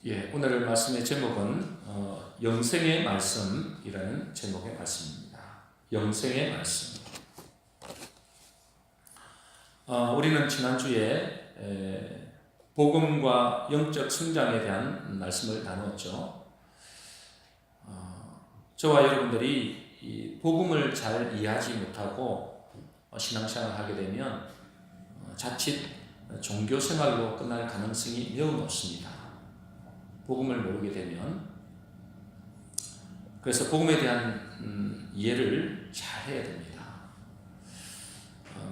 오늘 말씀의 제목은 영생의 말씀이라는 제목의 말씀입니다. 영생의 말씀. 우리는 지난주에 복음과 영적 성장에 대한 말씀을 나누었죠. 저와 여러분들이 이 복음을 잘 이해하지 못하고 신앙생활을 하게 되면 자칫 종교생활로 끝날 가능성이 매우 높습니다. 복음을 모르게 되면. 그래서 복음에 대한 이해를 잘 해야 됩니다.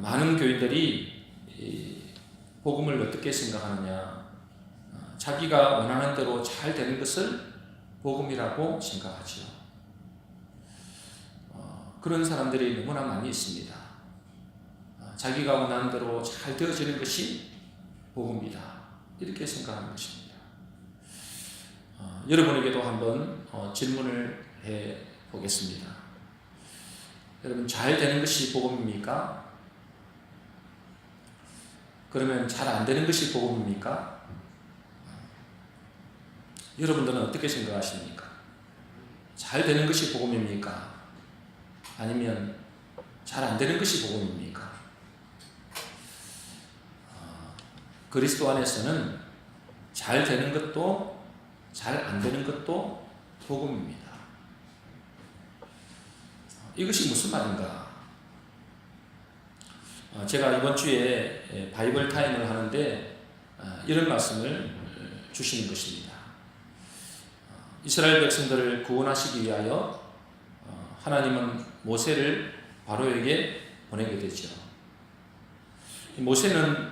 많은 교인들이 복음을 어떻게 생각하느냐, 자기가 원하는 대로 잘 되는 것을 복음이라고 생각하죠. 그런 사람들이 너무나 많이 있습니다. 자기가 원하는 대로 잘 되어지는 것이 복음이다, 이렇게 생각하는 것입니다. 여러분에게도 한번 질문을 해 보겠습니다. 여러분, 잘 되는 것이 복음입니까? 그러면 잘 안 되는 것이 복음입니까? 여러분들은 어떻게 생각하십니까? 잘 되는 것이 복음입니까? 아니면 잘 안 되는 것이 복음입니까? 그리스도 안에서는 잘 되는 것도 잘 안 되는 것도 복음입니다. 이것이 무슨 말인가? 제가 이번 주에 바이블 타임을 하는데 이런 말씀을 주시는 것입니다. 이스라엘 백성들을 구원하시기 위하여 하나님은 모세를 바로에게 보내게 되죠. 모세는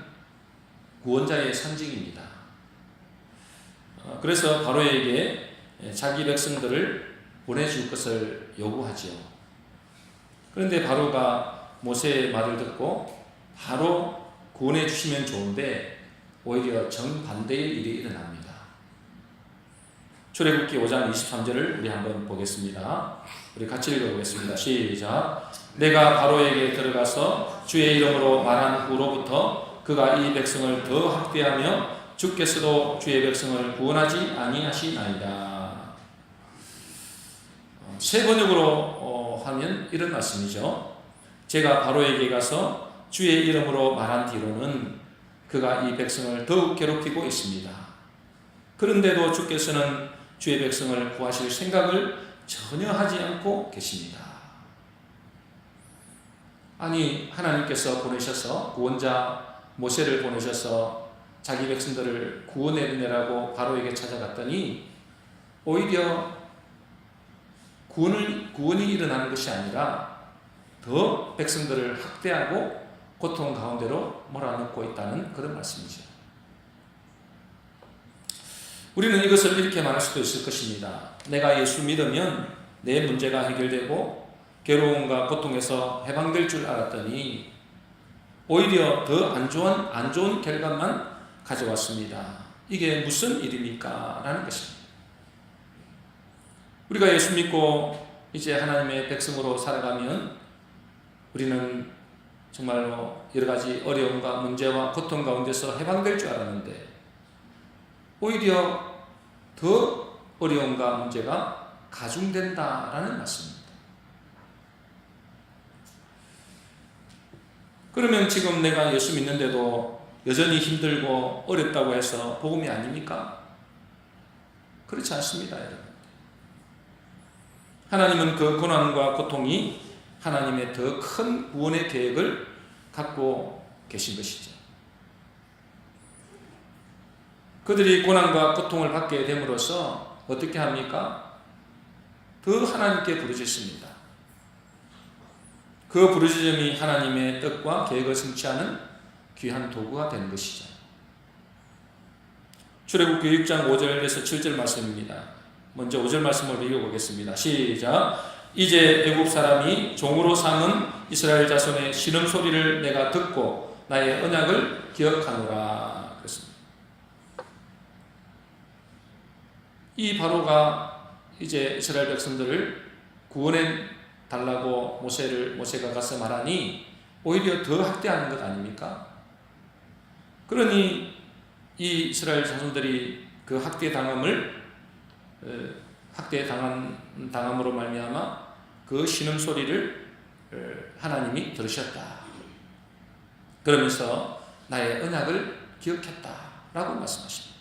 구원자의 상징입니다. 그래서 바로에게 자기 백성들을 보내줄 것을 요구하죠. 그런데 바로가 모세의 말을 듣고 바로 구원해 주시면 좋은데 오히려 정반대의 일이 일어납니다. 출애굽기 5장 23절을 우리 한번 보겠습니다. 우리 같이 읽어보겠습니다. 시작. 내가 바로에게 들어가서 주의 이름으로 말한 후로부터 그가 이 백성을 더 학대하며 주께서도 주의 백성을 구원하지 아니하시나이다. 세 번역으로 하면 이런 말씀이죠. 제가 바로에게 가서 주의 이름으로 말한 뒤로는 그가 이 백성을 더욱 괴롭히고 있습니다. 그런데도 주께서는 주의 백성을 구하실 생각을 전혀 하지 않고 계십니다. 아니, 하나님께서 보내셔서 구원자 모세를 보내셔서 자기 백성들을 구원해내라고 바로에게 찾아갔더니 오히려 구원이 일어나는 것이 아니라 더 백성들을 학대하고 고통 가운데로 몰아넣고 있다는 그런 말씀이죠. 우리는 이것을 이렇게 말할 수도 있을 것입니다. 내가 예수 믿으면 내 문제가 해결되고 괴로움과 고통에서 해방될 줄 알았더니 오히려 더 안 좋은 결과만 가져왔습니다. 이게 무슨 일입니까? 라는 것입니다. 우리가 예수 믿고 이제 하나님의 백성으로 살아가면 우리는 정말로 여러 가지 어려움과 문제와 고통 가운데서 해방될 줄 알았는데 오히려 더 어려움과 문제가 가중된다라는 말씀입니다. 그러면 지금 내가 예수 믿는데도 여전히 힘들고 어렵다고 해서 복음이 아닙니까? 그렇지 않습니다, 여러분. 하나님은 그 고난과 고통이 하나님의 더 큰 구원의 계획을 갖고 계신 것이죠. 그들이 고난과 고통을 받게 됨으로써 어떻게 합니까? 더 하나님께 부르짖습니다. 그 부르짖음이 하나님의 뜻과 계획을 성취하는 귀한 도구가 되는 것이죠. 출애굽기 6장 5절에서 7절 말씀입니다. 먼저 5절 말씀을 읽어보겠습니다. 시작. 이제 애굽 사람이 종으로 삼은 이스라엘 자손의 신음소리를 내가 듣고 나의 언약을 기억하노라. 그랬습니다. 이 바로가 이제 이스라엘 백성들을 구원해 달라고 모세가 가서 말하니 오히려 더 학대하는 것 아닙니까? 그러니 이 이스라엘 자손들이 그 학대당함으로 말미암아 그 신음소리를 하나님이 들으셨다. 그러면서 나의 언약을 기억했다라고 말씀하십니다.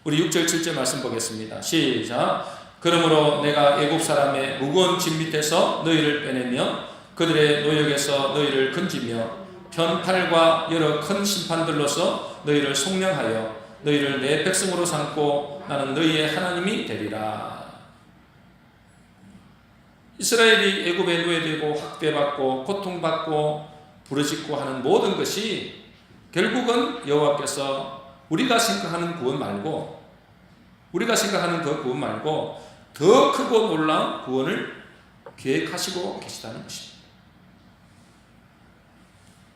우리 6절 7절 말씀 보겠습니다. 시작. 그러므로 내가 애굽 사람의 무거운 짐 밑에서 너희를 빼내며 그들의 노역에서 너희를 건지며 편팔과 여러 큰 심판들로서 너희를 속량하여 너희를 내 백성으로 삼고 나는 너희의 하나님이 되리라. 이스라엘이 애굽에 노예되고 학대받고 고통받고 부르짖고 하는 모든 것이 결국은 여호와께서 우리가 생각하는 그 구원 말고 더 크고 놀라운 구원을 계획하시고 계시다는 것입니다.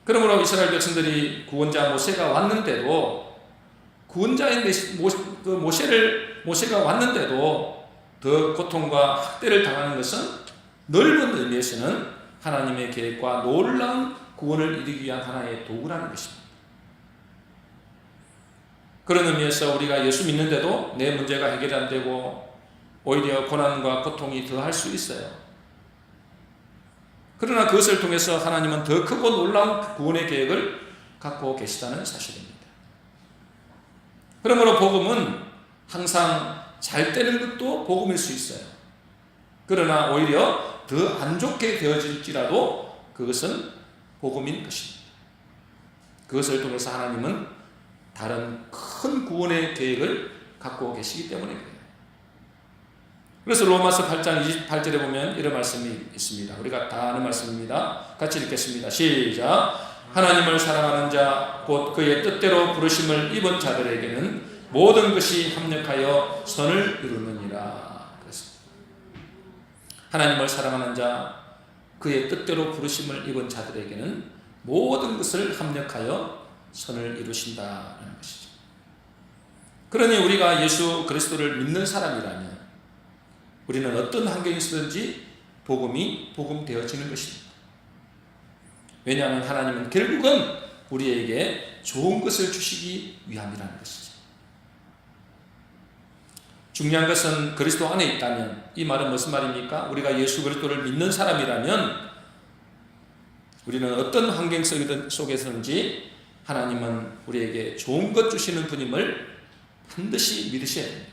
그러므로 이스라엘 백성들이 구원자 모세가 왔는데도 구원자인 모세가 왔는데도 더 고통과 학대를 당하는 것은 넓은 의미에서는 하나님의 계획과 놀라운 구원을 이루기 위한 하나의 도구라는 것입니다. 그런 의미에서 우리가 예수 믿는데도 내 문제가 해결이 안 되고 오히려 고난과 고통이 더할 수 있어요. 그러나 그것을 통해서 하나님은 더 크고 놀라운 구원의 계획을 갖고 계시다는 사실입니다. 그러므로 복음은 항상 잘 되는 것도 복음일 수 있어요. 그러나 오히려 더 안 좋게 되어질지라도 그것은 복음인 것입니다. 그것을 통해서 하나님은 다른 큰 구원의 계획을 갖고 계시기 때문에 그래요. 그래서 로마서 8장 28절에 보면 이런 말씀이 있습니다. 우리가 다 아는 말씀입니다. 같이 읽겠습니다. 시작. 하나님을 사랑하는 자 곧 그의 뜻대로 부르심을 입은 자들에게는 모든 것이 합력하여 선을 이루느니라. 그랬습니다. 하나님을 사랑하는 자 그의 뜻대로 부르심을 입은 자들에게는 모든 것을 합력하여 선을 이루신다는 것이죠. 그러니 우리가 예수 그리스도를 믿는 사람이라면 우리는 어떤 환경에 있든지 복음이 복음되어지는 것입니다. 왜냐하면 하나님은 결국은 우리에게 좋은 것을 주시기 위함이라는 것이죠. 중요한 것은 그리스도 안에 있다면, 이 말은 무슨 말입니까? 우리가 예수 그리스도를 믿는 사람이라면 우리는 어떤 환경 속에서든지 하나님은 우리에게 좋은 것 주시는 분임을 반드시 믿으셔야 됩니다.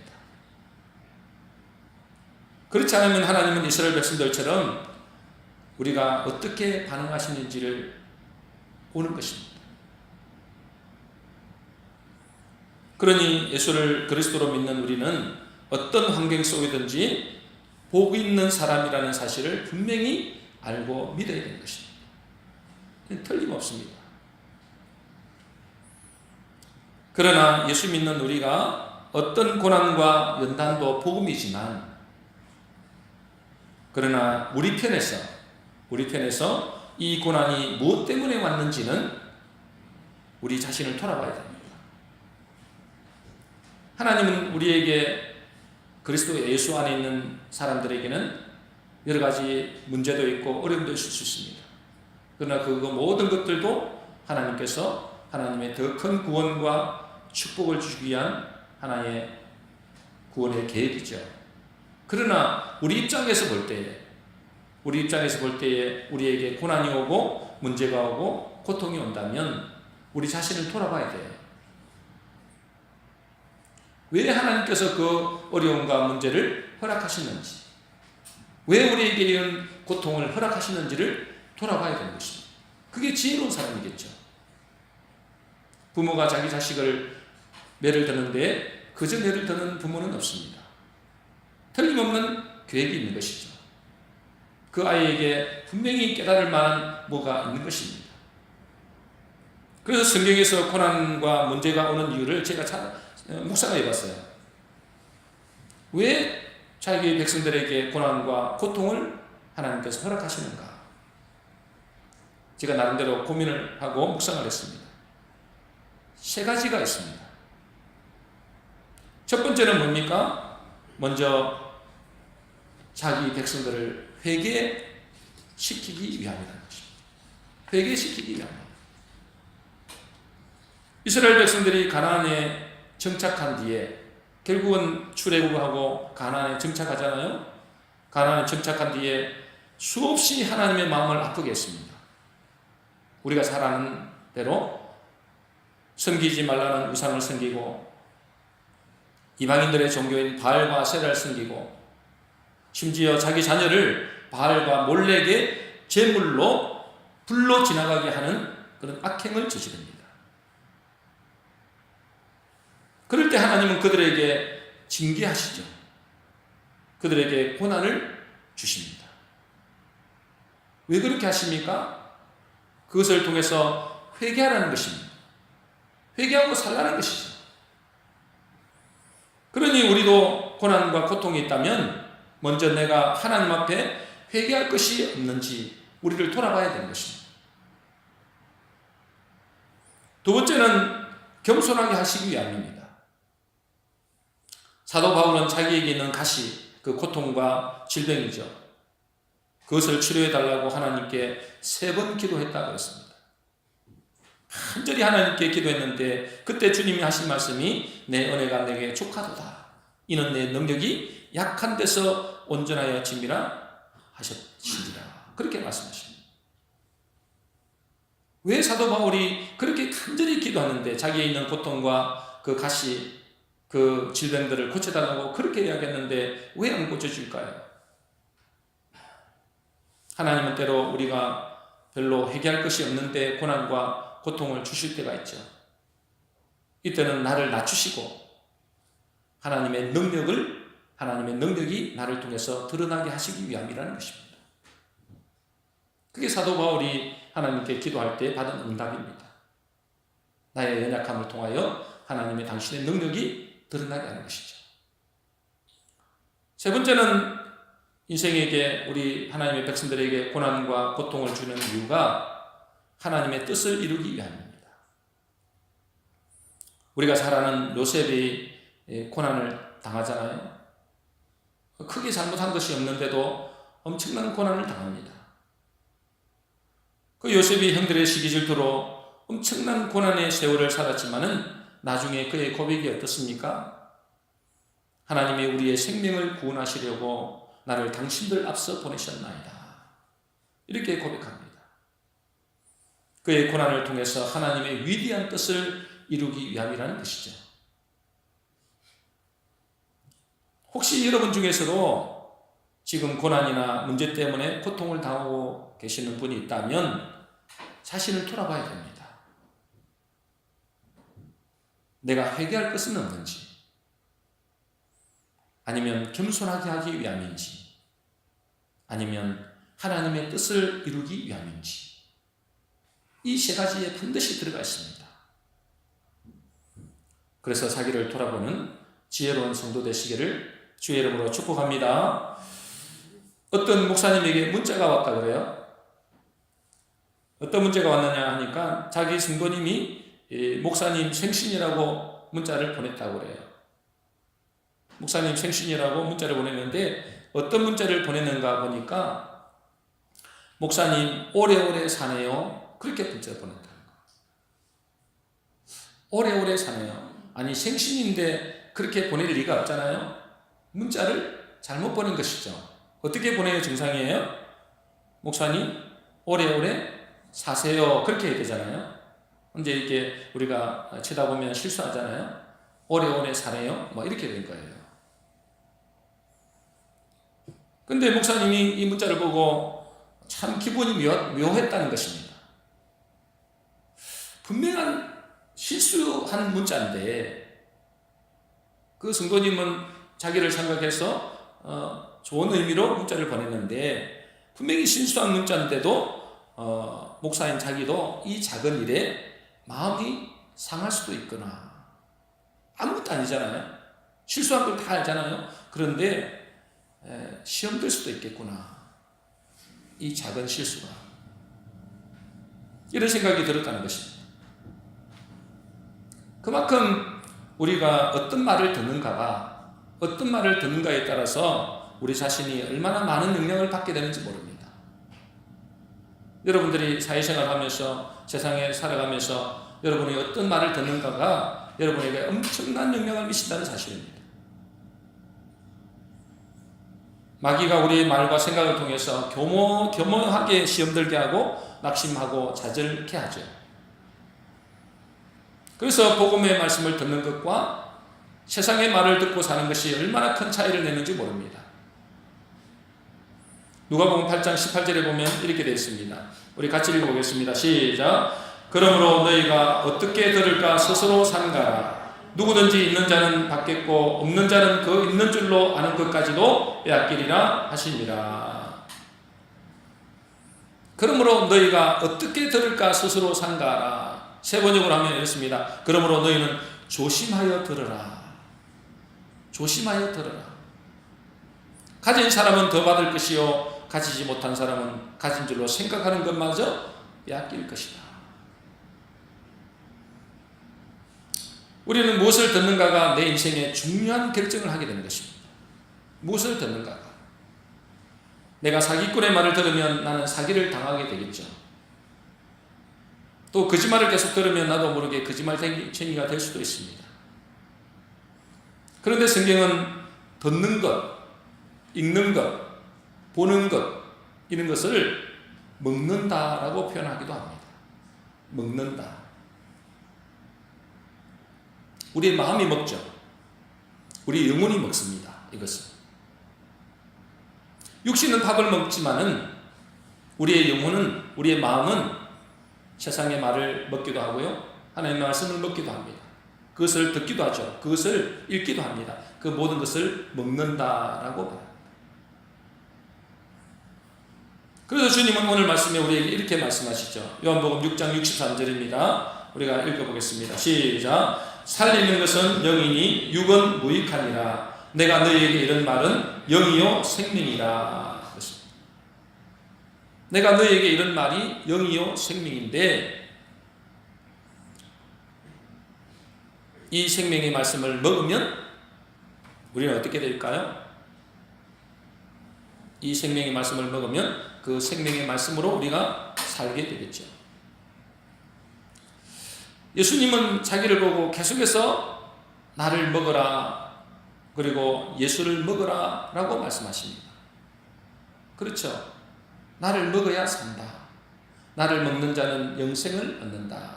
그렇지 않으면 하나님은 이스라엘 백성들처럼 우리가 어떻게 반응하시는지를 보는 것입니다. 그러니 예수를 그리스도로 믿는 우리는 어떤 환경 속이든지 복 있는 사람이라는 사실을 분명히 알고 믿어야 되는 것입니다. 틀림없습니다. 그러나 예수 믿는 우리가 어떤 고난과 연단도 복음이지만, 그러나 우리 편에서 이 고난이 무엇 때문에 왔는지는 우리 자신을 돌아봐야 됩니다. 하나님은 우리에게 그리스도 예수 안에 있는 사람들에게는 여러 가지 문제도 있고 어려움도 있을 수 있습니다. 그러나 그 모든 것들도 하나님께서 하나님의 더 큰 구원과 축복을 주기 위한 하나의 구원의 계획이죠. 그러나 우리 입장에서 볼 때에 우리에게 고난이 오고 문제가 오고 고통이 온다면 우리 자신을 돌아봐야 돼요. 왜 하나님께서 그 어려움과 문제를 허락하시는지, 왜 우리에게 이런 고통을 허락하시는지를 돌아봐야 되는 것입니다. 그게 지혜로운 사람이겠죠. 부모가 자기 자식을 매를 드는데 그저 매를 드는 부모는 없습니다. 틀림없는 계획이 있는 것이죠. 그 아이에게 분명히 깨달을 만한 뭐가 있는 것입니다. 그래서 성경에서 고난과 문제가 오는 이유를 제가 묵상해 봤어요. 왜 자기 백성들에게 고난과 고통을 하나님께서 허락하시는가? 제가 나름대로 고민을 하고 묵상을 했습니다. 세 가지가 있습니다. 첫 번째는 뭡니까? 먼저 자기 백성들을 회개시키기 위함이라는 것입니다. 회개시키기 위함. 이스라엘 백성들이 가나안에 정착한 뒤에 결국은 출애굽하고 가나안에 정착하잖아요. 가나안에 정착한 뒤에 수없이 하나님의 마음을 아프게 했습니다. 우리가 잘 아는 대로 섬기지 말라는 우상을 섬기고 이방인들의 종교인 바알과 아세라를 섬기고 심지어 자기 자녀를 바알과 몰렉의 제물로 불로 지나가게 하는 그런 악행을 저지릅니다. 그럴 때 하나님은 그들에게 징계하시죠. 그들에게 고난을 주십니다. 왜 그렇게 하십니까? 그것을 통해서 회개하라는 것입니다. 회개하고 살라는 것이죠. 그러니 우리도 고난과 고통이 있다면 먼저 내가 하나님 앞에 회개할 것이 없는지 우리를 돌아봐야 되는 것입니다. 두 번째는 겸손하게 하시기 위함입니다. 사도 바울은 자기에게 있는 가시, 그 고통과 질병이죠. 그것을 치료해달라고 하나님께 3번 기도했다고 했습니다. 간절히 하나님께 기도했는데 그때 주님이 하신 말씀이 내 은혜가 내게 족하도다. 이는 내 능력이 약한 데서 온전하여 짐이라 하셨으리라. 그렇게 말씀하십니다. 왜 사도 바울이 그렇게 간절히 기도하는데 자기에 있는 고통과 그 가시, 그 질병들을 고쳐달라고 그렇게 이야기했는데 왜 안 고쳐줄까요? 하나님은 때로 우리가 별로 해결할 것이 없는데 고난과 고통을 주실 때가 있죠. 이때는 나를 낮추시고 하나님의 능력이 나를 통해서 드러나게 하시기 위함이라는 것입니다. 그게 사도 바울이 하나님께 기도할 때 받은 응답입니다. 나의 연약함을 통하여 하나님의 당신의 능력이 드러나게 하는 것이죠. 세 번째는 인생에게 우리 하나님의 백성들에게 고난과 고통을 주는 이유가 하나님의 뜻을 이루기 위함입니다. 우리가 잘 아는 요셉이 고난을 당하잖아요. 크게 잘못한 것이 없는데도 엄청난 고난을 당합니다. 그 요셉이 형들의 시기 질투로 엄청난 고난의 세월을 살았지만은 나중에 그의 고백이 어떻습니까? 하나님이 우리의 생명을 구원하시려고 나를 당신들 앞서 보내셨나이다. 이렇게 고백합니다. 그의 고난을 통해서 하나님의 위대한 뜻을 이루기 위함이라는 것이죠. 혹시 여러분 중에서도 지금 고난이나 문제 때문에 고통을 당하고 계시는 분이 있다면 자신을 돌아봐야 됩니다. 내가 회개할 것은 없는지, 아니면 겸손하게 하기 위함인지, 아니면 하나님의 뜻을 이루기 위함인지, 이 3가지에 반드시 들어가 있습니다. 그래서 자기를 돌아보는 지혜로운 성도 되시기를 주의 이름으로 축복합니다. 어떤 목사님에게 문자가 왔다 그래요. 어떤 문제가 왔느냐 하니까 자기 성도님이 목사님 생신이라고 문자를 보냈다고 그래요. 목사님 생신이라고 문자를 보냈는데 어떤 문자를 보냈는가 보니까 목사님 오래오래 사네요. 그렇게 문자를 보냈다는 거예요. 오래오래 사네요. 아니 생신인데 그렇게 보낼 리가 없잖아요. 문자를 잘못 보낸 것이죠. 어떻게 보내야 정상이에요? 목사님 오래오래 사세요. 그렇게 해야 되잖아요. 근데 이게 우리가 쳐다보면 실수하잖아요. 오래오래 사네요. 뭐 이렇게 된 거예요. 근데 목사님이 이 문자를 보고 참 기분이 묘했다는 것입니다. 분명한 실수한 문자인데 그 성도님은 자기를 생각해서 좋은 의미로 문자를 보냈는데 분명히 실수한 문자인데도 목사인 자기도 이 작은 일에 마음이 상할 수도 있구나. 아무것도 아니잖아요. 실수한 걸 다 알잖아요. 그런데 시험 될 수도 있겠구나. 이 작은 실수가. 이런 생각이 들었다는 것입니다. 그만큼 우리가 어떤 말을 듣는가에 따라서 우리 자신이 얼마나 많은 영향을 받게 되는지 모릅니다. 여러분들이 사회생활 하면서 세상에 살아가면서 여러분이 어떤 말을 듣는가가 여러분에게 엄청난 영향을 미친다는 사실입니다. 마귀가 우리의 말과 생각을 통해서 교묘하게 시험 들게 하고 낙심하고 좌절케 하죠. 그래서 복음의 말씀을 듣는 것과 세상의 말을 듣고 사는 것이 얼마나 큰 차이를 내는지 모릅니다. 누가복음 8장 18절에 보면 이렇게 되어 있습니다. 우리 같이 읽어보겠습니다. 시작. 그러므로 너희가 어떻게 들을까 스스로 삼가라. 누구든지 있는 자는 받겠고 없는 자는 그 있는 줄로 아는 것까지도 빼앗기리라 하시니라. 그러므로 너희가 어떻게 들을까 스스로 삼가라. 세 번역으로 하면 이렇습니다. 그러므로 너희는 조심하여 들으라. 조심하여 들으라. 가진 사람은 더 받을 것이요 가지지 못한 사람은 가진 줄로 생각하는 것마저 빼앗길 것이다. 우리는 무엇을 듣는가가 내 인생에 중요한 결정을 하게 되는 것입니다. 무엇을 듣는가가. 내가 사기꾼의 말을 들으면 나는 사기를 당하게 되겠죠. 또 거짓말을 계속 들으면 나도 모르게 거짓말쟁이가 될 수도 있습니다. 그런데 성경은 듣는 것, 읽는 것, 보는 것, 이런 것을 먹는다라고 표현하기도 합니다. 먹는다. 우리의 마음이 먹죠. 우리 영혼이 먹습니다. 이것은. 육신은 밥을 먹지만은 우리의 영혼은, 우리의 마음은 세상의 말을 먹기도 하고요. 하나님의 말씀을 먹기도 합니다. 그것을 듣기도 하죠. 그것을 읽기도 합니다. 그 모든 것을 먹는다라고 말합니다. 그래서 주님은 오늘 말씀에 우리에게 이렇게 말씀하시죠. 요한복음 6장 63절입니다. 우리가 읽어보겠습니다. 시작. 살리는 것은 영이니 육은 무익하니라. 내가 너희에게 이런 말은 영이요 생명이라. 내가 너희에게 이런 말이 영이요 생명인데, 이 생명의 말씀을 먹으면 우리는 어떻게 될까요? 이 생명의 말씀을 먹으면 그 생명의 말씀으로 우리가 살게 되겠죠. 예수님은 자기를 보고 계속해서 나를 먹어라, 그리고 예수를 먹어라 라고 말씀하십니다. 그렇죠. 나를 먹어야 산다. 나를 먹는 자는 영생을 얻는다.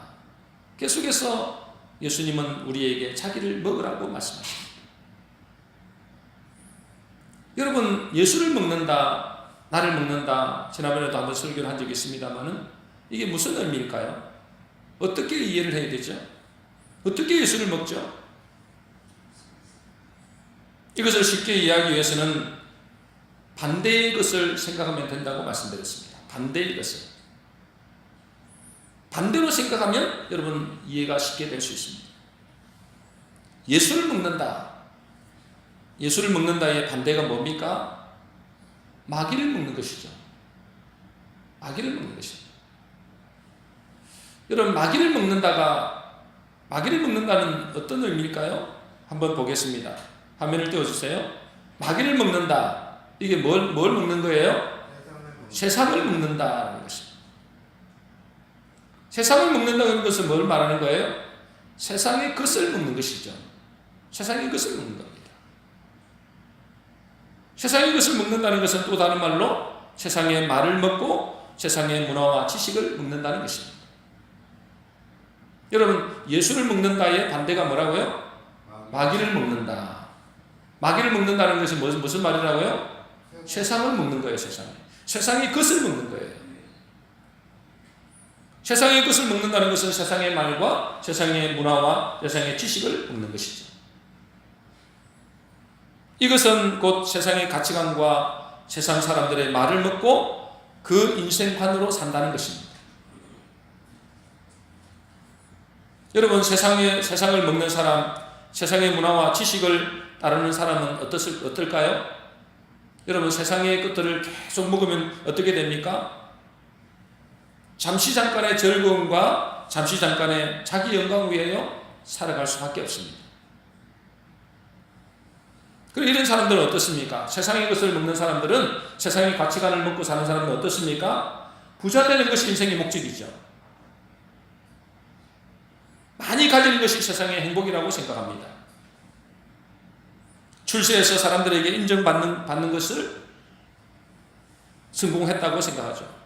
계속해서 예수님은 우리에게 자기를 먹으라고 말씀하십니다. 여러분, 예수를 먹는다, 나를 먹는다, 지난번에도 한번 설교를 한 적이 있습니다만은 이게 무슨 의미일까요? 어떻게 이해를 해야 되죠? 어떻게 예수를 먹죠? 이것을 쉽게 이해하기 위해서는 반대의 것을 생각하면 된다고 말씀드렸습니다. 반대의 것을. 반대로 생각하면 여러분 이해가 쉽게 될 수 있습니다. 예수를 먹는다. 예수를 먹는다의 반대가 뭡니까? 마귀를 먹는 것이죠. 마귀를 먹는 것이죠. 여러분, 마귀를 먹는다는 어떤 의미일까요? 한번 보겠습니다. 화면을 띄워주세요. 마귀를 먹는다. 이게 뭘 먹는 거예요? 세상을 먹는다는 것입니다. 세상을 먹는다는 것은 뭘 말하는 거예요? 세상의 것을 먹는 것이죠. 세상의 것을 먹는 겁니다. 세상의 것을 먹는다는 것은 또 다른 말로 세상의 말을 먹고 세상의 문화와 지식을 먹는다는 것입니다. 여러분, 예수를 먹는다의 반대가 뭐라고요? 마귀를 먹는다. 마귀를 먹는다는 것이 무슨 말이라고요? 세상을 먹는 거예요. 세상의 것을 먹는 거예요. 세상의 것을 먹는다는 것은 세상의 말과 세상의 문화와 세상의 지식을 먹는 것이죠. 이것은 곧 세상의 가치관과 세상 사람들의 말을 먹고 그 인생관으로 산다는 것입니다. 여러분, 세상을 먹는 사람, 세상의 문화와 지식을 따르는 사람은 어떨까요? 여러분, 세상의 것들을 계속 먹으면 어떻게 됩니까? 잠시 잠깐의 즐거움과 잠시 잠깐의 자기 영광 위에요 살아갈 수밖에 없습니다. 그리고 이런 사람들은 어떻습니까? 세상의 것을 먹는 사람들은, 세상의 가치관을 먹고 사는 사람들은 어떻습니까? 부자 되는 것이 인생의 목적이죠. 많이 가지는 것이 세상의 행복이라고 생각합니다. 출세해서 사람들에게 인정받는 것을 성공했다고 생각하죠.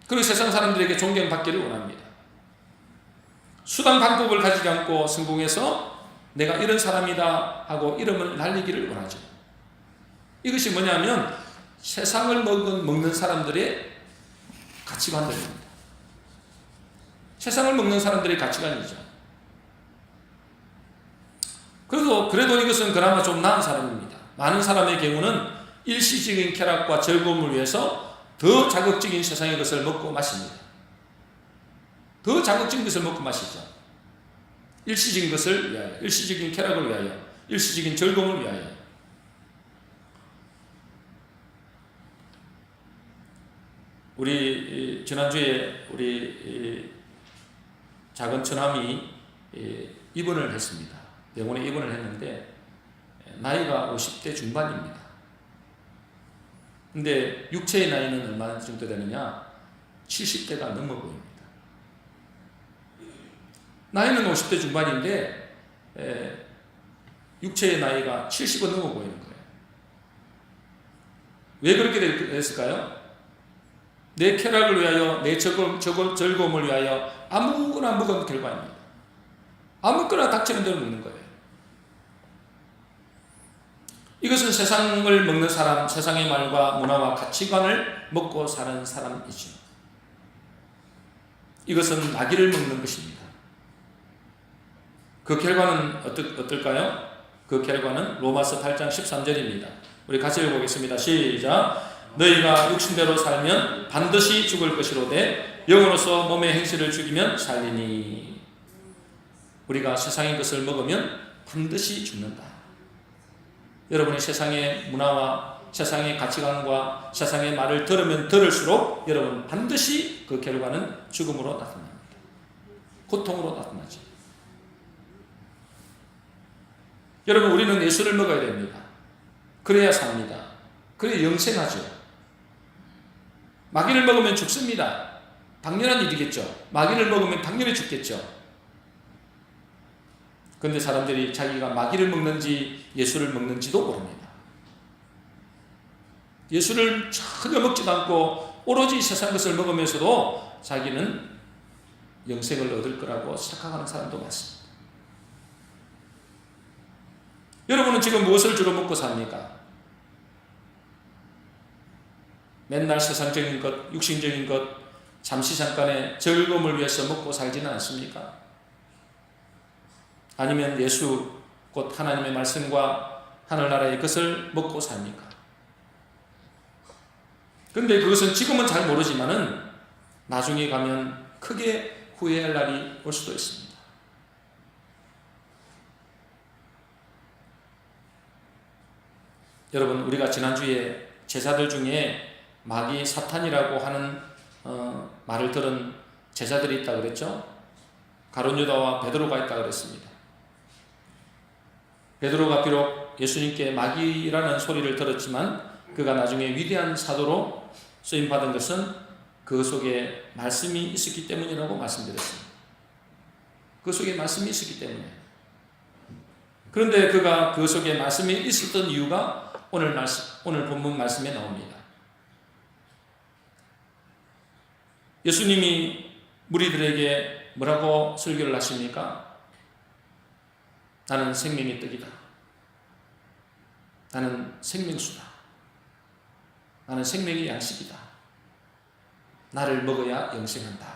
그리고 세상 사람들에게 존경받기를 원합니다. 수단 방법을 가지지 않고 성공해서 내가 이런 사람이다 하고 이름을 날리기를 원하죠. 이것이 뭐냐면 세상을 먹는 사람들의 가치관들입니다. 세상을 먹는 사람들의 가치관이죠. 그래도 이것은 그나마 좀 나은 사람입니다. 많은 사람의 경우는 일시적인 쾌락과 즐거움을 위해서 더 자극적인 세상의 것을 먹고 마십니다. 더 자극적인 것을 먹고 마시죠. 일시적인 것을 위하여, 일시적인 쾌락을 위하여, 일시적인 즐거움을 위하여. 우리 지난주에 우리 작은 처남이 입원을 했습니다. 병원에 입원을 했는데 나이가 50대 중반입니다. 근데 육체의 나이는 얼마 정도 되느냐? 70대가 넘어 보입니다. 나이는 50대 중반인데 육체의 나이가 70은 넘어 보이는 거예요. 왜 그렇게 됐을까요? 내 쾌락을 위하여, 내 즐거움을 위하여 아무거나 먹은 결과입니다. 아무거나 닥치는 대로 먹는 거예요. 이것은 세상을 먹는 사람, 세상의 말과 문화와 가치관을 먹고 사는 사람이죠. 이것은 마귀를 먹는 것입니다. 그 결과는 어떨까요? 그 결과는 로마서 8장 13절입니다. 우리 같이 읽어보겠습니다. 시작. 너희가 육신대로 살면 반드시 죽을 것이로되 영으로서 몸의 행실을 죽이면 살리니. 우리가 세상의 것을 먹으면 반드시 죽는다. 여러분이 세상의 문화와 세상의 가치관과 세상의 말을 들으면 들을수록 여러분 반드시 그 결과는 죽음으로 나타납니다. 고통으로 나타나죠. 여러분 우리는 예수를 먹어야 됩니다. 그래야 삽니다. 그래야 영생하죠. 마귀를 먹으면 죽습니다. 당연한 일이겠죠. 마귀를 먹으면 당연히 죽겠죠. 그런데 사람들이 자기가 마귀를 먹는지 예수를 먹는지도 모릅니다. 예수를 전혀 먹지도 않고 오로지 세상 것을 먹으면서도 자기는 영생을 얻을 거라고 착각하는 사람도 많습니다. 여러분은 지금 무엇을 주로 먹고 삽니까? 맨날 세상적인 것, 육신적인 것, 잠시 잠깐의 즐거움을 위해서 먹고 살지는 않습니까? 아니면 예수, 곧 하나님의 말씀과 하늘나라의 것을 먹고 삽니까? 그런데 그것은 지금은 잘 모르지만은 나중에 가면 크게 후회할 날이 올 수도 있습니다. 여러분 우리가 지난주에 제자들 중에 마귀 사탄이라고 하는 말을 들은 제자들이 있다고 그랬죠? 가룟 유다와 베드로가 있다고 그랬습니다. 베드로가 비록 예수님께 마귀라는 소리를 들었지만 그가 나중에 위대한 사도로 쓰임받은 것은 그 속에 말씀이 있었기 때문이라고 말씀드렸습니다. 그 속에 말씀이 있었기 때문에. 그런데 그가 그 속에 말씀이 있었던 이유가 오늘 본문 말씀에 나옵니다. 예수님이 무리들에게 뭐라고 설교를 하십니까? 나는 생명의 떡이다. 나는 생명수다. 나는 생명의 양식이다. 나를 먹어야 영생한다.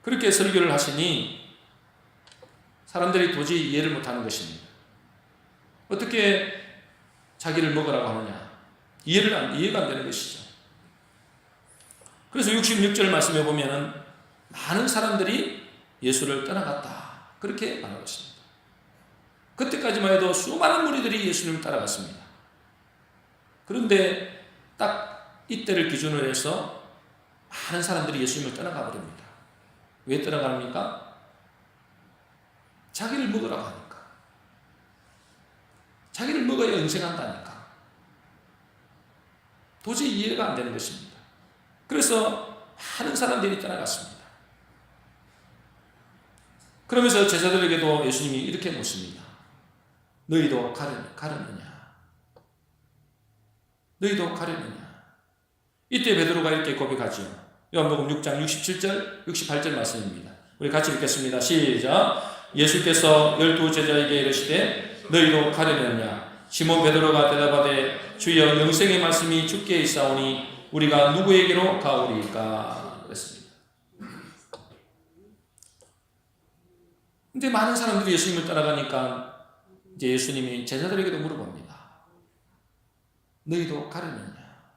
그렇게 설교를 하시니 사람들이 도저히 이해를 못하는 것입니다. 어떻게 자기를 먹으라고 하느냐? 이해가 안 되는 것이죠. 그래서 66절 말씀에 보면은 많은 사람들이 예수를 떠나갔다. 그렇게 말하고 있습니다. 그때까지만 해도 수많은 무리들이 예수님을 따라갔습니다. 그런데 딱 이때를 기준으로 해서 많은 사람들이 예수님을 떠나가 버립니다. 왜 떠나갑니까? 자기를 먹으라고 하니까. 자기를 먹어야 영생한다니까. 도저히 이해가 안 되는 것입니다. 그래서 많은 사람들이 떠나갔습니다. 그러면서 제자들에게도 예수님이 이렇게 묻습니다. 너희도 가려느냐? 너희도 가려느냐? 이때 베드로가 이렇게 고백하죠. 요한복음 6장 67절, 68절 말씀입니다. 우리 같이 읽겠습니다. 시작. 예수께서 12제자에게 이르시되 너희도 가려느냐? 시몬 베드로가 대답하되 주여 영생의 말씀이 주께 있사오니 우리가 누구에게로 가오리까? 그랬습니다. 근데 많은 사람들이 예수님을 따라가니까 이제 예수님이 제자들에게도 물어봅니다. 너희도 가려느냐?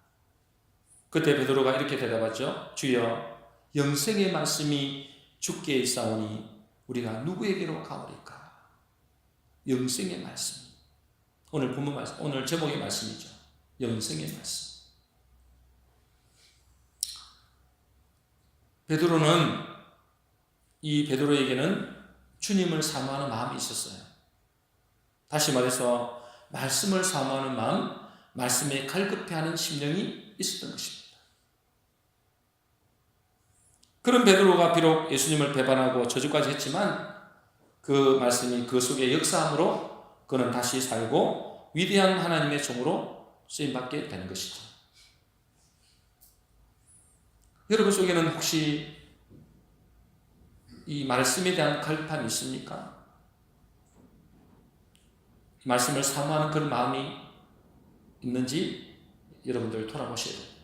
그때 베드로가 이렇게 대답하죠. 주여 영생의 말씀이 주께 있사오니 우리가 누구에게로 가오리까? 영생의 말씀. 오늘 본문 말씀, 오늘 제목의 말씀이죠. 영생의 말씀. 베드로에게는 주님을 사모하는 마음이 있었어요. 다시 말해서 말씀을 사모하는 마음, 말씀에 갈급해하는 심령이 있었던 것입니다. 그런 베드로가 비록 예수님을 배반하고 저주까지 했지만 그 말씀이 그 속에 역사함으로 그는 다시 살고 위대한 하나님의 종으로 쓰임받게 되는 것이죠. 여러분 속에는 혹시 이 말씀에 대한 갈급함이 있습니까? 말씀을 사모하는 그런 마음이 있는지 여러분들 돌아보셔야 됩니다.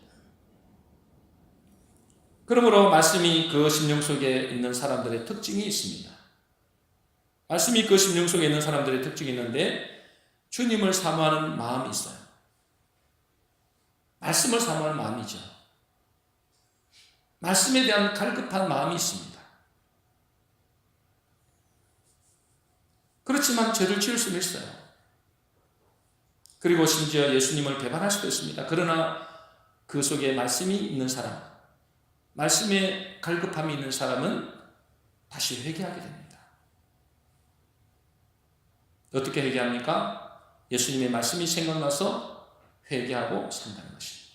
그러므로 말씀이 그 심령 속에 있는 사람들의 특징이 있습니다. 말씀이 그 심령 속에 있는 사람들의 특징이 있는데 주님을 사모하는 마음이 있어요. 말씀을 사모하는 마음이죠. 말씀에 대한 갈급한 마음이 있습니다. 그렇지만 죄를 지을 수는 있어요. 그리고 심지어 예수님을 배반할 수도 있습니다. 그러나 그 속에 말씀이 있는 사람, 말씀에 갈급함이 있는 사람은 다시 회개하게 됩니다. 어떻게 회개합니까? 예수님의 말씀이 생각나서 회개하고 산다는 것입니다.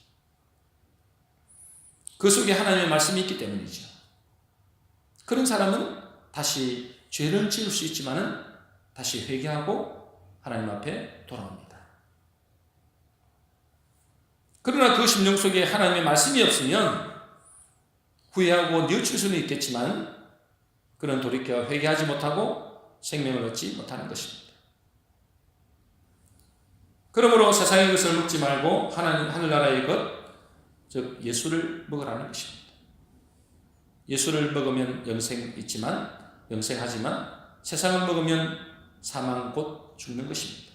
그 속에 하나님의 말씀이 있기 때문이죠. 그런 사람은 다시 죄를 지을 수 있지만은 다시 회개하고 하나님 앞에 돌아옵니다. 그러나 그 심령 속에 하나님의 말씀이 없으면 후회하고 뉘우칠 수는 있겠지만 그는 돌이켜 회개하지 못하고 생명을 얻지 못하는 것입니다. 그러므로 세상의 것을 먹지 말고 하늘나라의 것, 즉 예수를 먹으라는 것입니다. 예수를 먹으면 영생하지만 세상을 먹으면 사망 곧 죽는 것입니다.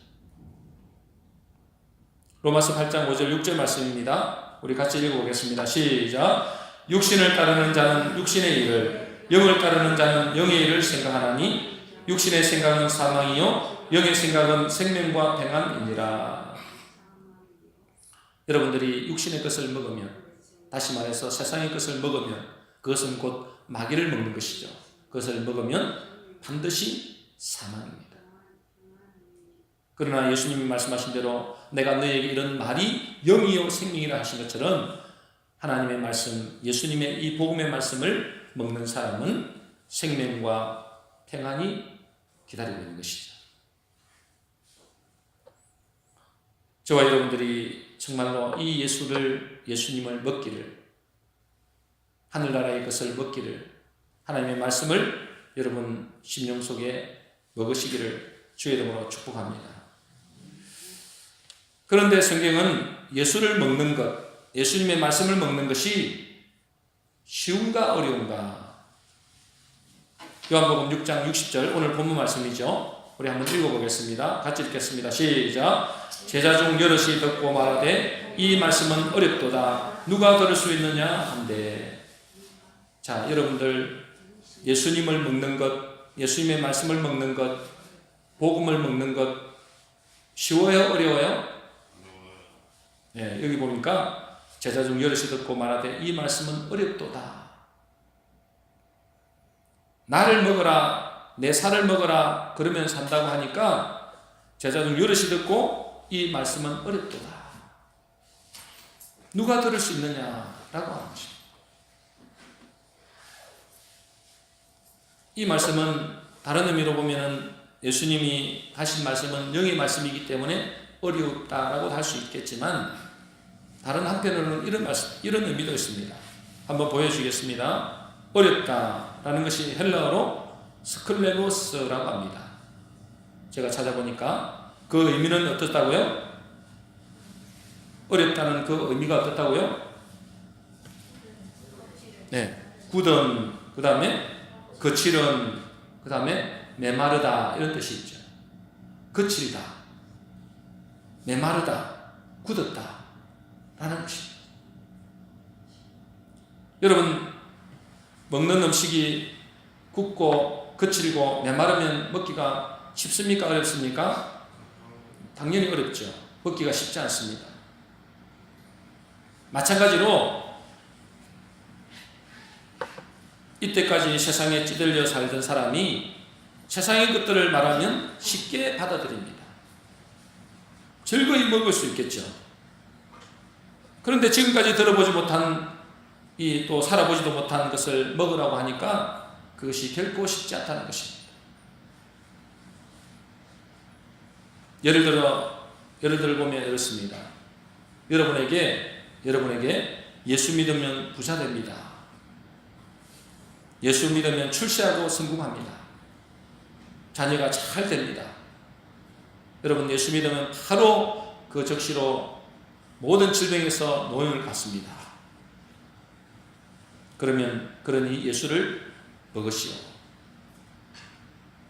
로마서 8장 5절 6절 말씀입니다. 우리 같이 읽어보겠습니다. 시작. 육신을 따르는 자는 육신의 일을, 영을 따르는 자는 영의 일을 생각하나니 육신의 생각은 사망이요 영의 생각은 생명과 평안이니라. 여러분들이 육신의 것을 먹으면, 다시 말해서 세상의 것을 먹으면 그것은 곧 마귀를 먹는 것이죠. 그것을 먹으면 반드시 사망입니다. 그러나 예수님이 말씀하신 대로 내가 너에게 이런 말이 영이요 생명이라 하신 것처럼 하나님의 말씀, 예수님의 이 복음의 말씀을 먹는 사람은 생명과 평안이 기다리고 있는 것이죠. 저와 여러분들이 정말로 이 예수님을 먹기를, 하늘나라의 것을 먹기를, 하나님의 말씀을 여러분 심령 속에 먹으시기를 주의 이름으로 축복합니다. 그런데 성경은 예수를 먹는 것, 예수님의 말씀을 먹는 것이 쉬운가 어려운가? 요한복음 6장 60절 오늘 본문 말씀이죠. 우리 한번 읽어보겠습니다. 같이 읽겠습니다. 시작. 제자 중 여럿이 듣고 말하되 이 말씀은 어렵도다. 누가 들을 수 있느냐 한데. 자, 여러분들 예수님을 먹는 것, 예수님의 말씀을 먹는 것, 복음을 먹는 것 쉬워요? 어려워요? 네, 여기 보니까 제자 중 여럿이 듣고 말하되 이 말씀은 어렵도다. 나를 먹어라, 내 살을 먹어라 그러면 산다고 하니까 제자 중 여럿이 듣고 이 말씀은 어렵도다. 누가 들을 수 있느냐라고 하는 것입니다. 이 말씀은 다른 의미로 보면은 예수님이 하신 말씀은 영의 말씀이기 때문에 어렵다라고 할 수 있겠지만 다른 한편으로는 이런 의미도 있습니다. 한번 보여주겠습니다. 어렵다라는 것이 헬라어로 스클레로스라고 합니다. 제가 찾아보니까 그 의미는 어떻다고요? 어렵다는 그 의미가 어떻다고요? 네, 굳은, 그 다음에 거칠은, 그 다음에 메마르다 이런 뜻이 있죠. 거칠다, 메마르다, 굳었다 라는 것입니다. 여러분, 먹는 음식이 굳고 거칠고 메마르면 먹기가 쉽습니까? 어렵습니까? 당연히 어렵죠. 먹기가 쉽지 않습니다. 마찬가지로 이때까지 세상에 찌들려 살던 사람이 세상의 것들을 말하면 쉽게 받아들입니다. 즐거이 먹을 수 있겠죠. 그런데 지금까지 들어보지 못한 또 살아보지도 못한 것을 먹으라고 하니까 그것이 결코 쉽지 않다는 것입니다. 예를 들어 보면 이렇습니다. 여러분에게 예수 믿으면 부자 됩니다. 예수 믿으면 출세하고 성공합니다. 자녀가 잘 됩니다. 여러분, 예수 믿으면 바로 그 적시로 모든 질병에서 노임을 받습니다. 그러니 예수를 먹으시오.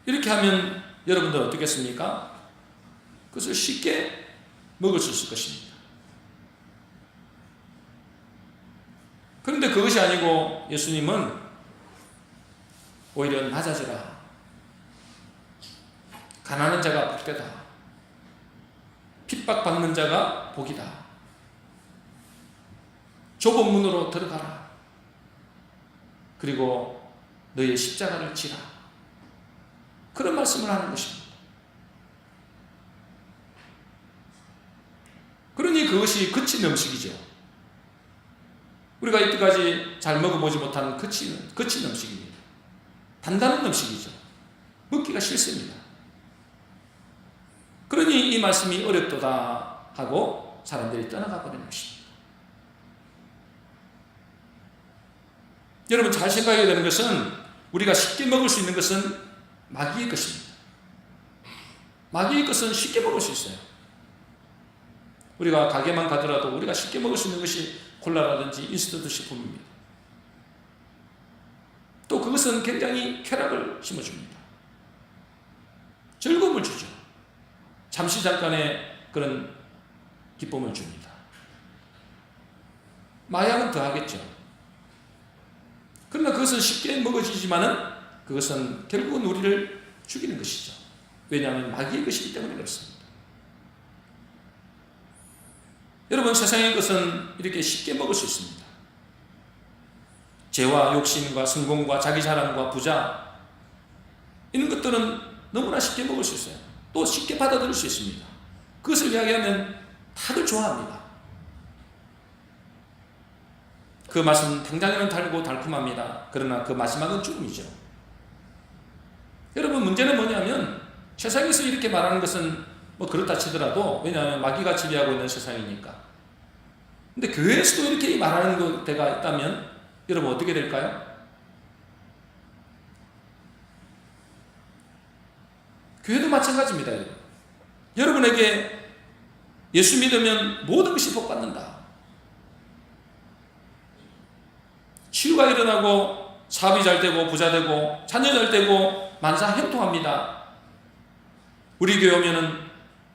이렇게 하면 여러분들 어떻겠습니까? 그것을 쉽게 먹을 수 있을 것입니다. 그런데 그것이 아니고 예수님은 오히려 낮아져라. 가난한 자가 복되다. 핍박받는 자가 복이다. 좁은 문으로 들어가라. 그리고 너의 십자가를 지라. 그런 말씀을 하는 것입니다. 그러니 그것이 거친 음식이죠. 우리가 이때까지 잘 먹어보지 못한 거친 음식입니다. 단단한 음식이죠. 먹기가 싫습니다. 그러니 이 말씀이 어렵도다 하고 사람들이 떠나가 버리는 것입니다. 여러분, 잘 생각해야 되는 것은 우리가 쉽게 먹을 수 있는 것은 마귀의 것입니다. 마귀의 것은 쉽게 먹을 수 있어요. 우리가 가게만 가더라도 우리가 쉽게 먹을 수 있는 것이 콜라라든지 인스턴트 식품입니다. 또 그것은 굉장히 쾌락을 심어줍니다. 즐거움을 주죠. 잠시 잠깐의 그런 기쁨을 줍니다. 마약은 더하겠죠. 그러나 그것은 쉽게 먹어지지만은 그것은 결국은 우리를 죽이는 것이죠. 왜냐하면 마귀의 것이기 때문에 그렇습니다. 여러분, 세상의 것은 이렇게 쉽게 먹을 수 있습니다. 죄와 욕심과 성공과 자기 자랑과 부자, 이런 것들은 너무나 쉽게 먹을 수 있어요. 또 쉽게 받아들일 수 있습니다. 그것을 이야기하면 다들 좋아합니다. 그 맛은 당장에는 달고 달콤합니다. 그러나 그 마지막은 죽음이죠. 여러분, 문제는 뭐냐면 세상에서 이렇게 말하는 것은 뭐 그렇다 치더라도, 왜냐하면 마귀가 지배하고 있는 세상이니까. 근데 교회에서도 이렇게 말하는 때가 있다면 여러분 어떻게 될까요? 교회도 마찬가지입니다. 여러분에게 예수 믿으면 모든 것이 복받는다. 치유가 일어나고 사업이 잘 되고 부자 되고 자녀 잘 되고 만사 형통합니다. 우리 교회 오면은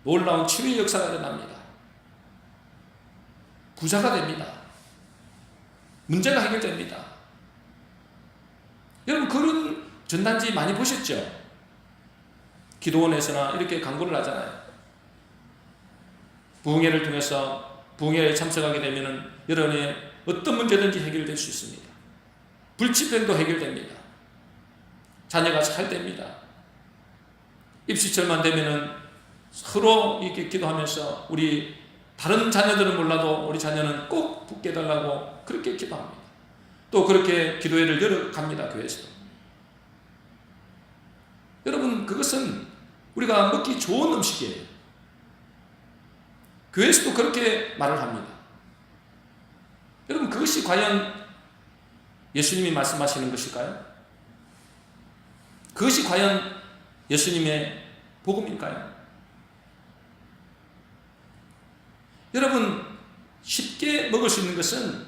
놀라운 치유의 역사가 일어납니다. 부자가 됩니다. 문제가 해결됩니다. 여러분, 그런 전단지 많이 보셨죠? 기도원에서나 이렇게 광고를 하잖아요. 부흥회를 통해서 부흥회에 참석하게 되면 여러분의 어떤 문제든지 해결될 수 있습니다. 불치병도 해결됩니다. 자녀가 잘 됩니다. 입시철만 되면은 서로 이렇게 기도하면서 우리 다른 자녀들은 몰라도 우리 자녀는 꼭 붙게 해달라고 그렇게 기도합니다. 또 그렇게 기도회를 열어갑니다. 교회에서. 그것은 우리가 먹기 좋은 음식이에요. 교회에서도 그렇게 말을 합니다. 여러분, 그것이 과연 예수님이 말씀하시는 것일까요? 그것이 과연 예수님의 복음일까요? 여러분, 쉽게 먹을 수 있는 것은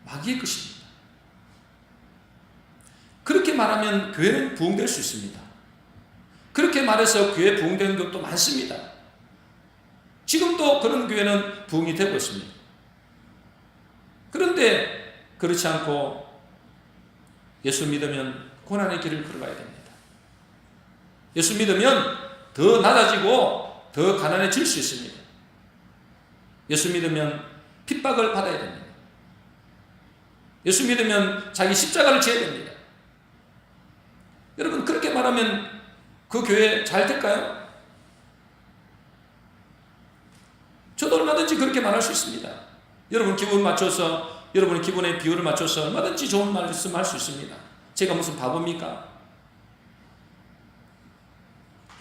마귀의 것입니다. 그렇게 말하면 교회는 부흥될 수 있습니다. 그렇게 말해서 교회 부흥되는 것도 많습니다. 지금도 그런 교회는 부흥이 되고 있습니다. 그런데 그렇지 않고 예수 믿으면 고난의 길을 걸어가야 됩니다. 예수 믿으면 더 낮아지고 더 가난해질 수 있습니다. 예수 믿으면 핍박을 받아야 됩니다. 예수 믿으면 자기 십자가를 지어야 됩니다. 여러분, 그렇게 말하면 그 교회 잘 될까요? 저도 얼마든지 그렇게 말할 수 있습니다. 여러분 기분 맞춰서, 여러분의 기분의 비율을 맞춰서 얼마든지 좋은 말씀 할 수 있습니다. 제가 무슨 바보입니까?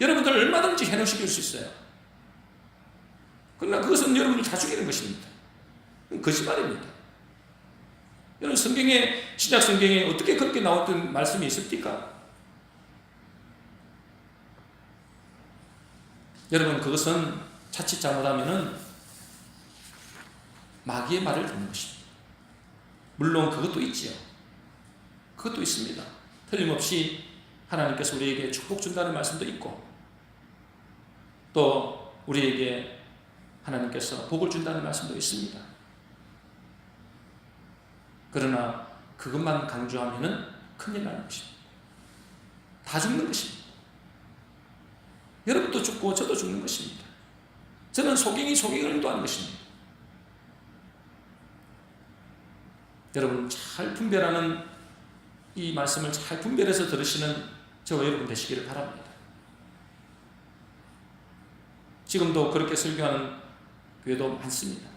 여러분들 얼마든지 해놓으실 수 있어요. 그러나 그것은 여러분을 다 죽이는 것입니다. 거짓말입니다. 여러분, 성경에, 신약 성경에 어떻게 그렇게 나왔던 말씀이 있습니까? 여러분, 그것은 자칫 잘못하면은 마귀의 말을 듣는 것입니다. 물론 그것도 있지요. 그것도 있습니다. 틀림없이 하나님께서 우리에게 축복 준다는 말씀도 있고, 또 우리에게 하나님께서 복을 준다는 말씀도 있습니다. 그러나 그것만 강조하면은 큰일 나는 것입니다. 다 죽는 것입니다. 여러분도 죽고 저도 죽는 것입니다. 저는 소경이 소경을 인도하는 것입니다. 여러분, 잘 분별하는, 이 말씀을 잘 분별해서 들으시는 저와 여러분 되시기를 바랍니다. 지금도 그렇게 설교하는 교회도 많습니다.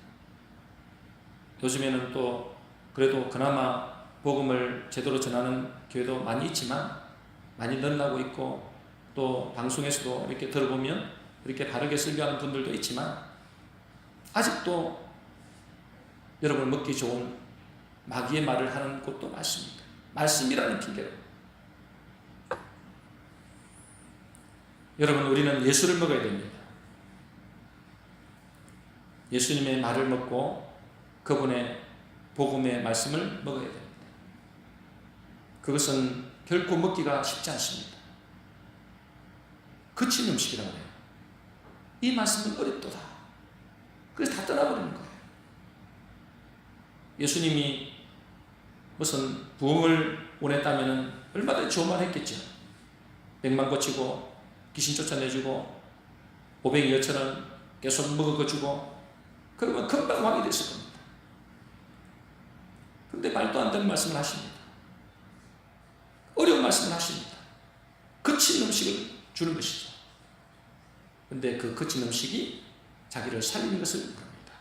요즘에는 또 그래도 그나마 복음을 제대로 전하는 교회도 많이 있지만, 많이 늘어나고 있고, 또 방송에서도 이렇게 들어보면 이렇게 바르게 설교하는 분들도 있지만, 아직도 여러분 먹기 좋은 마귀의 말을 하는 곳도 많습니다. 말씀이라는 핑계로. 여러분, 우리는 예수를 먹어야 됩니다. 예수님의 말을 먹고 그분의 복음의 말씀을 먹어야 됩니다. 그것은 결코 먹기가 쉽지 않습니다. 거친 음식이라고 해요. 이 말씀은 어렵도다. 그래서 다 떠나버리는 거예요. 예수님이 무슨 부흥을 원했다면 얼마든지 좋은 말 했겠죠. 100만 고치고 귀신 쫓아내주고 500이 2,000원 계속 먹어주고, 그러면 금방 왕이 됐을 겁니다. 그런데 말도 안 되는 말씀을 하십니다. 어려운 말씀을 하십니다. 거친 음식을 주는 것이죠. 그런데 그 거친 음식이 자기를 살리는 것을 겁니다.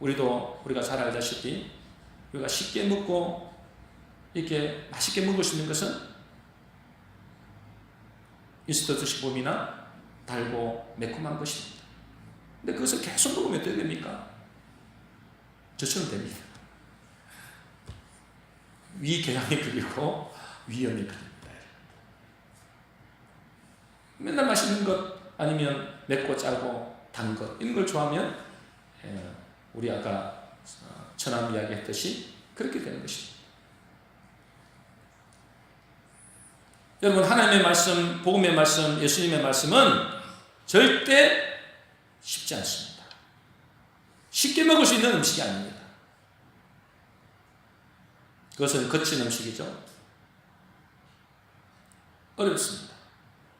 우리가 잘 알다시피 우리가 쉽게 먹고 이렇게 맛있게 먹을 수 있는 것은 인스턴트 식품이나 달고 매콤한 것입니다. 근데 그것을 계속 먹으면 어떻게 됩니까? 저처럼 됩니다. 위궤양이 걸리고 위염이 걸립니다. 맨날 맛있는 것, 아니면 맵고 짜고 단 것, 이런 걸 좋아하면 우리 아까 처남 이야기 했듯이 그렇게 되는 것입니다. 여러분, 하나님의 말씀, 복음의 말씀, 예수님의 말씀은 절대 쉽지 않습니다. 쉽게 먹을 수 있는 음식이 아닙니다. 그것은 거친 음식이죠. 어렵습니다.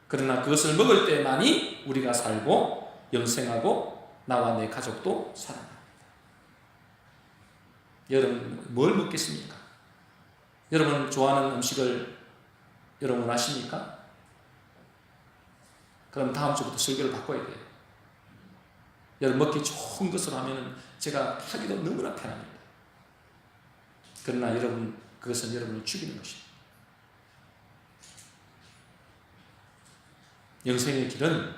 그러나 그것을 먹을 때만이 우리가 살고 영생하고 나와 내 가족도 살아납니다. 여러분, 뭘 먹겠습니까? 여러분 좋아하는 음식을 여러분 아십니까? 그럼 다음 주부터 설교를 바꿔야 돼요. 여러분, 먹기 좋은 것을 하면 제가 하기도 너무나 편합니다. 그러나 여러분, 그것은 여러분을 죽이는 것입니다. 영생의 길은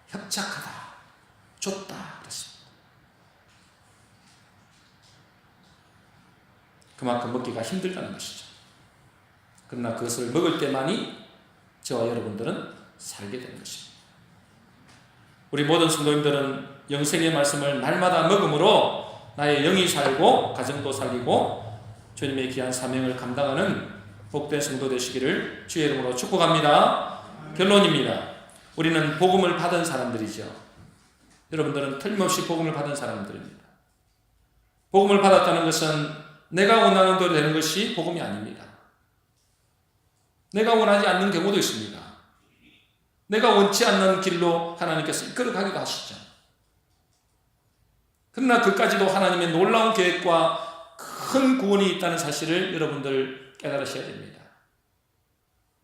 협착하다, 좁다 그랬습니다. 그만큼 먹기가 힘들다는 것이죠. 그러나 그것을 먹을 때만이 저와 여러분들은 살게 되는 것입니다. 우리 모든 성도님들은 영생의 말씀을 날마다 먹음으로 나의 영이 살고 가정도 살리고 주님의 귀한 사명을 감당하는 복된 성도 되시기를 주의 이름으로 축복합니다. 결론입니다. 우리는 복음을 받은 사람들이죠. 여러분들은 틀림없이 복음을 받은 사람들입니다. 복음을 받았다는 것은 내가 원하는 대로 되는 것이 복음이 아닙니다. 내가 원하지 않는 경우도 있습니다. 내가 원치 않는 길로 하나님께서 이끌어가기도 하시죠. 그러나 그까지도 하나님의 놀라운 계획과 큰 구원이 있다는 사실을 여러분들 깨달으셔야 됩니다.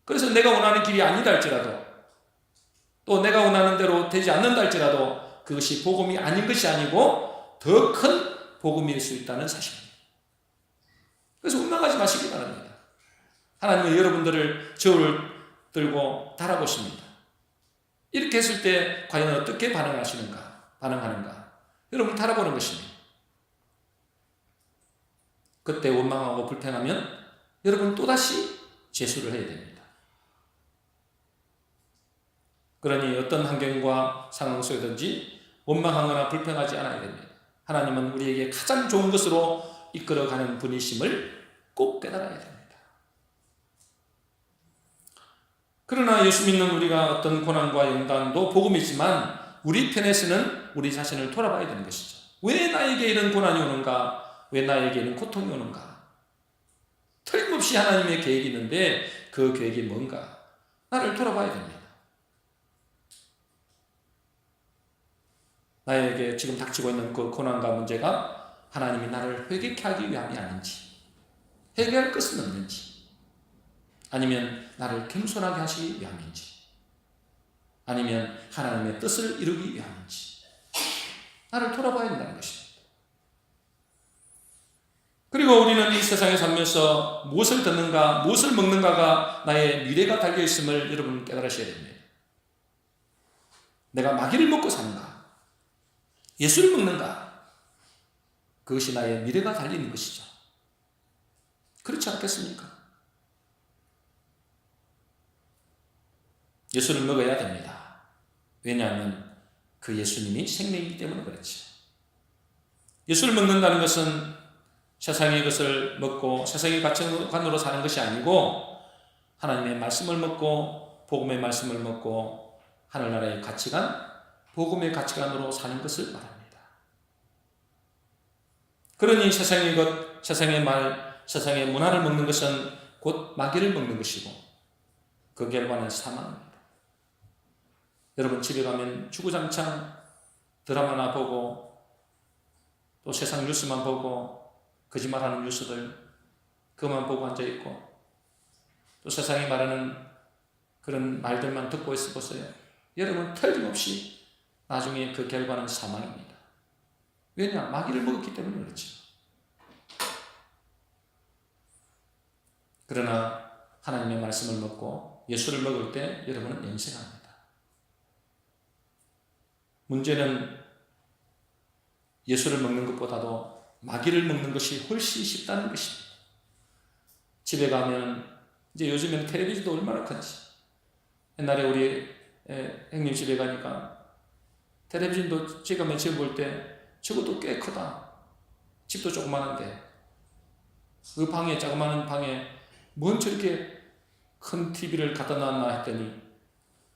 그래서 내가 원하는 길이 아니다 할지라도, 또 내가 원하는 대로 되지 않는다 할지라도 그것이 복음이 아닌 것이 아니고 더 큰 복음일 수 있다는 사실입니다. 그래서 원망하지 마시기 바랍니다. 하나님은 여러분들을 저울 들고 달아보십니다. 이렇게 했을 때 과연 어떻게 반응하는가 여러분 달아보는 것입니다. 그때 원망하고 불평하면 여러분 또다시 재수를 해야 됩니다. 그러니 어떤 환경과 상황 속에든지 원망하거나 불평하지 않아야 됩니다. 하나님은 우리에게 가장 좋은 것으로 이끌어가는 분이심을 꼭 깨달아야 됩니다. 그러나 예수 믿는 우리가 어떤 고난과 연단도 복음이지만 우리 편에서는 우리 자신을 돌아봐야 되는 것이죠. 왜 나에게 이런 고난이 오는가? 왜 나에게 이런 고통이 오는가? 틀림없이 하나님의 계획이 있는데 그 계획이 뭔가? 나를 돌아봐야 됩니다. 나에게 지금 닥치고 있는 그 고난과 문제가 하나님이 나를 회개케 하기 위함이 아닌지, 회개할 것은 없는지, 아니면 나를 겸손하게 하시기 위함인지, 아니면 하나님의 뜻을 이루기 위함인지 나를 돌아봐야 된다는 것입니다. 그리고 우리는 이 세상에 살면서 무엇을 듣는가, 무엇을 먹는가가 나의 미래가 달려있음을 여러분 깨달으셔야 됩니다. 내가 마귀를 먹고 사는가, 예수를 먹는가, 그것이 나의 미래가 달리는 것이죠. 그렇지 않겠습니까? 예수를 먹어야 됩니다. 왜냐하면 그 예수님이 생명이기 때문에 그렇죠. 예수를 먹는다는 것은 세상의 것을 먹고 세상의 가치관으로 사는 것이 아니고 하나님의 말씀을 먹고 복음의 말씀을 먹고 하늘나라의 가치관, 복음의 가치관으로 사는 것을 말합니다. 그러니 세상의 것, 세상의 말, 세상의 문화를 먹는 것은 곧 마귀를 먹는 것이고 그 결과는 사망입니다. 여러분 집에 가면 주구장창 드라마나 보고 또 세상 뉴스만 보고 거짓말하는 뉴스들 그만 보고 앉아있고 또 세상이 말하는 그런 말들만 듣고 있어 보세요. 여러분 틀림없이 나중에 그 결과는 사망입니다. 왜냐? 마귀를 먹었기 때문에 그렇죠. 그러나 하나님의 말씀을 먹고 예수를 먹을 때 여러분은 영생합니다. 문제는 예수를 먹는 것보다도 마귀를 먹는 것이 훨씬 쉽다는 것입니다. 집에 가면 이제 요즘에는 텔레비전도 얼마나 큰지. 옛날에 우리 형님 집에 가니까 텔레비전도 제가 맨 처음 볼 때 저것도 꽤 크다. 집도 조그마한데 그 방에 자그마한 방에 뭔 저렇게 큰 TV를 갖다 놨나 했더니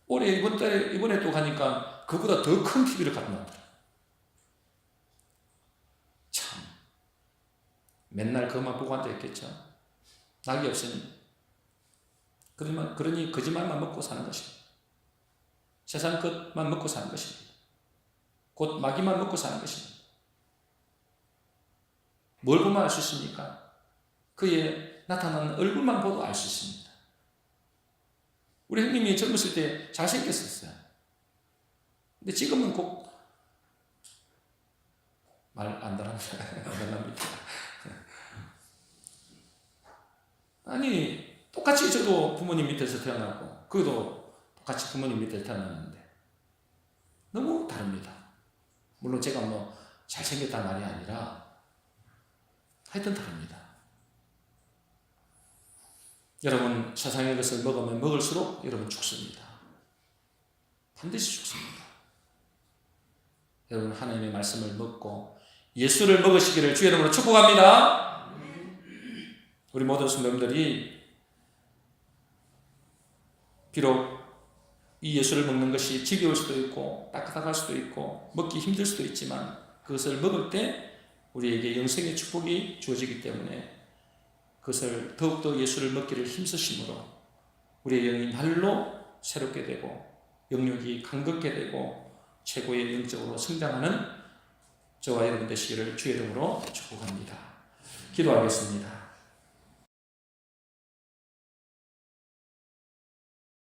올해 이번에 또 가니까 그보다 더 큰 TV를 갖다 놨더라. 참 맨날 그것만 보고 앉아있겠죠. 낙이 없으니. 그러니 거짓말만 먹고 사는 것입니다. 세상 것만 먹고 사는 것입니다. 곧 마귀만 먹고 사는 것입니다. 뭘 보면 알 수 있습니까? 그의 나타나는 얼굴만 보도 알 수 있습니다. 우리 형님이 젊었을 때 잘생겼었어요. 근데 지금은 꼭 말 안 달합니다. 아니 똑같이 저도 부모님 밑에서 태어나고 그도 똑같이 부모님 밑에 태어났는데 너무 다릅니다. 물론 제가 뭐 잘생겼다는 말이 아니라 하여튼 다릅니다. 여러분, 세상의 것을 먹으면 먹을수록 여러분 죽습니다. 반드시 죽습니다. 여러분, 하나님의 말씀을 먹고 예수를 먹으시기를 주의 이름으로 축복합니다. 우리 모든 성도님들이 비록 이 예수를 먹는 것이 지겨울 수도 있고 딱딱할 수도 있고 먹기 힘들 수도 있지만 그것을 먹을 때 우리에게 영생의 축복이 주어지기 때문에 그것을 더욱더 예수를 먹기를 힘쓰심으로 우리의 영이 날로 새롭게 되고 영역이 강건케 되고 최고의 영적으로 성장하는 저와 여러분 되시기를 주의 이름으로 축복합니다. 기도하겠습니다.